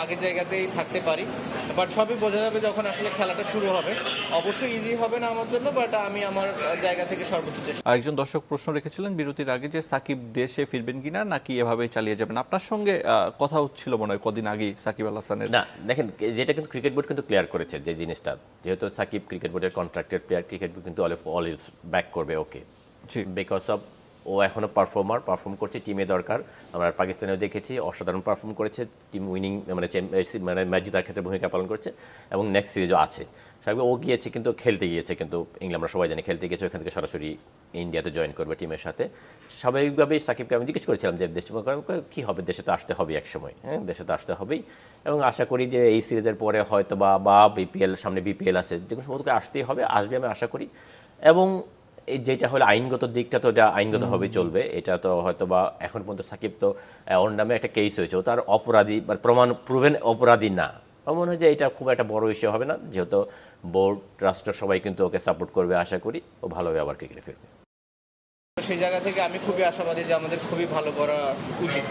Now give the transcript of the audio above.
আগের জায়গাতেই থাকতে পারি, বাট সবই বোঝা যাবে যখন আসলে খেলাটা শুরু হবে। অবশ্যই ইজি হবে না আমার জন্য, বাট আমি আমার জায়গা থেকে সর্বোচ্চ চেষ্টা। আরেকজন দর্শক প্রশ্ন রেখেছিলেন বিরতির আগে যে সাকিব দেশে ফিরবেন কিনা নাকি এভাবেই চালিয়ে যাবেন। আপনার সঙ্গে কথা হচ্ছিল মনে হয় কদিন আগেই সাকিব আল হাসানের। না দেখেন, যেটা কিন্তু ক্রিকেট বোর্ড কিন্তু ক্লিয়ার করেছে যে জিনিসটা, যেহেতু সাকিব ক্রিকেট বোর্ডের কন্ট্রাক্টেড প্লেয়ার, ক্রিকেট বোর্ড কিন্তু অলওয়েজ ব্যাক করবে ওকে, বিকজ অফ ও এখনো পারফর্ম করছে, টিমে দরকার। আমরা পাকিস্তানেও দেখেছি অসাধারণ পারফর্ম করেছে, টিম উইনিং মানে ম্যাচ জেতার ক্ষেত্রে ভূমিকা পালন করছে এবং নেক্সট সিরিজও আছে। স্বাভাবিক ও গিয়েছে, কিন্তু খেলতে গিয়েছে, কিন্তু ইংল্যান্ড আমরা সবাই জানি খেলতে গিয়েছে, ওখান থেকে সরাসরি ইন্ডিয়াতে জয়েন করবে টিমের সাথে। স্বাভাবিকভাবেই সাকিবকে আমি জিজ্ঞেস করেছিলাম যে দেশ কী হবে, দেশে তো আসতে হবে এক সময়, হ্যাঁ দেশে তো আসতে হবেই, এবং আশা করি যে এই সিরিজের পরে হয়তো বা বিপিএল, সামনে বিপিএল আছে, যে কোনো সময় আসতেই হবে, আসবে আমি আশা করি। এবং এই যেটা হলো আইনগত দিকটা, তো এটা আইনগতভাবেই চলবে, এটা তো হয়তো বা এখন পর্যন্ত সাকিব তো ওর নামে একটা কেস হয়েছে, ও তার অপরাধী বা প্রুভেন অপরাধী না। আমার মনে হয় যে এটা খুব একটা বড় ইস্যু হবে না, যেহেতু বোর্ড রাষ্ট্র সবাই কিন্তু ওকে সাপোর্ট করবে, আশা করি ও ভালোভাবে আবার ক্রিকেটে ফিরবে। সেই জায়গা থেকে আমি খুবই আশাবাদী যে আমাদের খুবই ভালো করা উচিত।